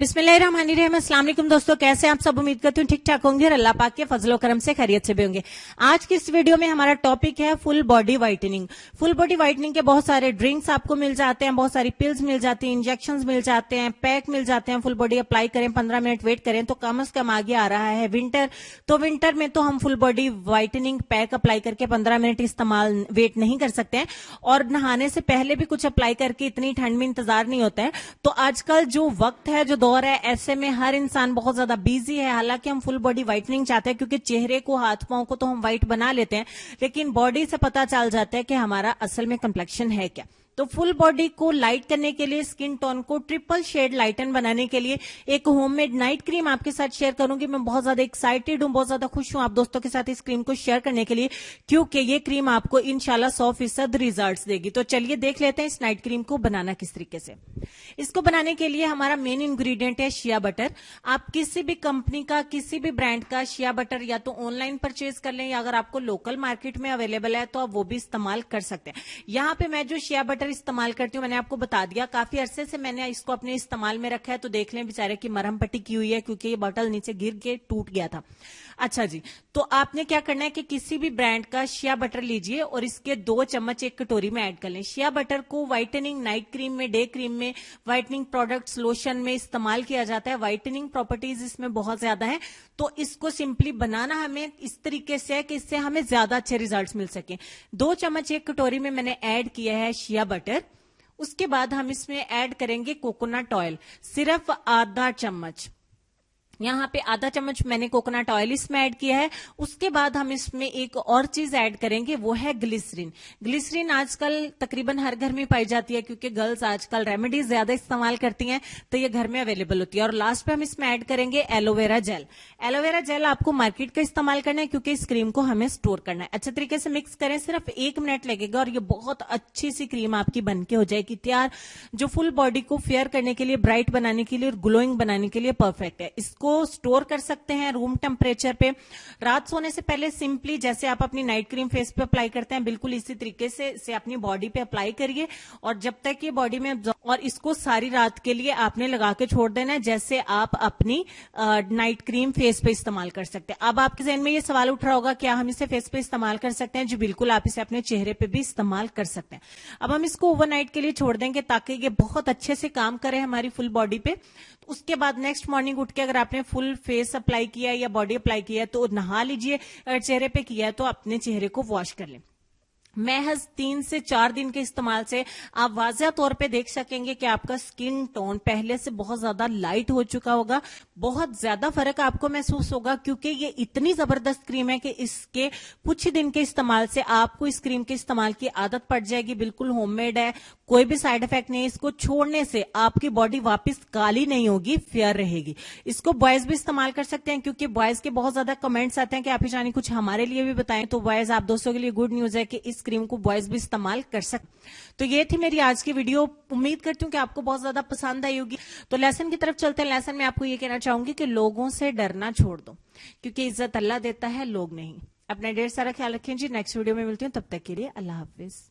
बिस्मिल्लाहिर्रहमानिर्रहीम। अस्सलाम वालेकुम दोस्तों, कैसे आप सब? उम्मीद करती हूँ ठीक ठाक होंगे और अल्लाह पाक के फजलो करम से खैरियत से भी होंगे। आज की इस वीडियो में हमारा टॉपिक है full body whitening. Full body whitening के बहुत सारे ड्रिंक्स आपको मिल जाते हैं, बहुत सारी पिल्स मिल जाती हैं, इंजेक्शंस मिल जाते हैं, पैक मिल जाते हैं। फुल बॉडी अप्लाई करें, 15 मिनट वेट करें तो कम से कम आगे आ रहा है विंटर। तो विंटर में तो हम full body whitening pack apply करके 15 मिनट इस्तेमाल वेट नहीं कर सकते हैं, और नहाने से पहले भी कुछ अप्लाई करके इतनी ठंड में इंतजार नहीं होता है। तो आजकल जो वक्त है, जो दौर है, ऐसे में हर इंसान बहुत ज्यादा बिजी है। हालांकि हम फुल बॉडी व्हाइटनिंग चाहते हैं, क्योंकि चेहरे को, हाथ पांव को तो हम व्हाइट बना लेते हैं, लेकिन बॉडी से पता चल जाता है कि हमारा असल में कंप्लेक्शन है क्या। तो फुल बॉडी को लाइट करने के लिए, स्किन टोन को ट्रिपल शेड लाइटन बनाने के लिए एक होममेड नाइट क्रीम आपके साथ शेयर करूंगी। मैं बहुत ज्यादा एक्साइटेड हूं, बहुत ज्यादा खुश हूं आप दोस्तों के साथ इस क्रीम को शेयर करने के लिए, क्योंकि ये क्रीम आपको इंशाल्लाह 100% रिजल्ट्स देगी। तो चलिए देख लेते हैं इस नाइट क्रीम को बनाना किस तरीके से। इसको बनाने के लिए हमारा मेन इंग्रेडिएंट है शिया बटर। आप किसी भी कंपनी का, किसी भी ब्रांड का शिया बटर या तो ऑनलाइन परचेज कर लें, या अगर आपको लोकल मार्केट में अवेलेबल है तो आप वो भी इस्तेमाल कर सकते हैं। यहाँ पे मैं जो शिया बटर इस्तेमाल करती हूँ, मैंने आपको बता दिया, काफी अरसे से मैंने इसको अपने इस्तेमाल में रखा है। तो देख लें बेचारे की मरहम पट्टी की हुई है, क्योंकि ये बॉटल नीचे गिर के टूट गया था। अच्छा जी, तो आपने क्या करना है कि किसी भी ब्रांड का शिया बटर लीजिए और इसके 2 चम्मच एक कटोरी में ऐड कर लें। शिया बटर को व्हाइटनिंग नाइट क्रीम में, डे क्रीम में, व्हाइटनिंग प्रोडक्ट्स, लोशन में इस्तेमाल किया जाता है। व्हाइटनिंग प्रॉपर्टीज इसमें बहुत ज्यादा है। तो इसको सिंपली बनाना हमें इस तरीके से है कि इससे हमें ज्यादा अच्छे रिजल्ट्स मिल सके। 2 चम्मच एक कटोरी में मैंने ऐड किया है शिया बटर। उसके बाद हम इसमें ऐड करेंगे कोकोनट ऑयल, सिर्फ आधा चम्मच। यहाँ पे आधा चम्मच मैंने कोकोनट ऑयल इसमें ऐड किया है। उसके बाद हम इसमें एक और चीज ऐड करेंगे, वो है ग्लिसरीन। ग्लिसरीन आजकल तकरीबन हर घर में पाई जाती है, क्योंकि गर्ल्स आजकल रेमेडीज ज्यादा इस्तेमाल करती हैं, तो ये घर में अवेलेबल होती है। और लास्ट पे हम इसमें ऐड करेंगे एलोवेरा जेल। एलोवेरा जेल आपको मार्केट का इस्तेमाल करना है, क्योंकि इस क्रीम को हमें स्टोर करना है। अच्छे तरीके से मिक्स करें, सिर्फ 1 मिनट लगेगा और ये बहुत अच्छी सी क्रीम आपकी बनके हो जाएगी तैयार, जो फुल बॉडी को फेयर करने के लिए, ब्राइट बनाने के लिए और ग्लोइंग बनाने के लिए परफेक्ट है। इसको स्टोर कर सकते हैं रूम टेम्परेचर पे। रात सोने से पहले सिंपली जैसे आप अपनी नाइट क्रीम फेस पे अप्लाई करते हैं, बिल्कुल इसी तरीके से इसे अपनी बॉडी पे अप्लाई करिए, और जब तक ये बॉडी में, और इसको सारी रात के लिए आपने लगा के छोड़ देना है, जैसे आप अपनी नाइट क्रीम फेस पे इस्तेमाल कर सकते हैं। अब आपके जहन में ये सवाल उठ रहा होगा, क्या हम इसे फेस पे इस्तेमाल कर सकते हैं? जी बिल्कुल, आप इसे अपने चेहरे पे भी इस्तेमाल कर सकते हैं। अब हम इसको ओवरनाइट के लिए छोड़ देंगे, ताकि ये बहुत अच्छे से काम करे हमारी फुल बॉडी पे। उसके बाद नेक्स्ट मॉर्निंग उठ के अगर आपने फुल फेस अप्लाई किया है या बॉडी अप्लाई किया है तो नहा लीजिए। अगर चेहरे पे किया है तो अपने चेहरे को वॉश कर लें। महज 3 से 4 दिन के इस्तेमाल से आप वाज़ह तौर पे देख सकेंगे कि आपका स्किन टोन पहले से बहुत ज्यादा लाइट हो चुका होगा। बहुत ज्यादा फर्क आपको महसूस होगा, क्योंकि ये इतनी जबरदस्त क्रीम है कि इसके कुछ ही दिन के इस्तेमाल से आपको इस क्रीम के इस्तेमाल की आदत पड़ जाएगी। बिल्कुल होममेड है, कोई भी साइड इफेक्ट नहीं है। इसको छोड़ने से आपकी बॉडी वापस काली नहीं होगी, फेयर रहेगी। इसको बॉयज भी इस्तेमाल कर सकते हैं, क्योंकि बॉयज के बहुत ज्यादा कमेंट्स आते हैं कि आप ही जानी कुछ हमारे लिए भी बताएं। तो बॉयज, आप दोस्तों के लिए गुड न्यूज है कि इस क्रीम को बॉयज भी इस्तेमाल कर सकते। तो ये थी मेरी आज की वीडियो। उम्मीद करती हूँ कि आपको बहुत ज्यादा पसंद आई होगी। तो लेसन की तरफ चलते हैं। लेसन में आपको ये कहना चाहूंगी कि लोगों से डरना छोड़ दो, क्योंकि इज्जत अल्लाह देता है, लोग नहीं। अपना ढेर सारा ख्याल रखें जी। नेक्स्ट वीडियो में मिलती हूँ, तब तक के लिए अल्लाह हाफिज।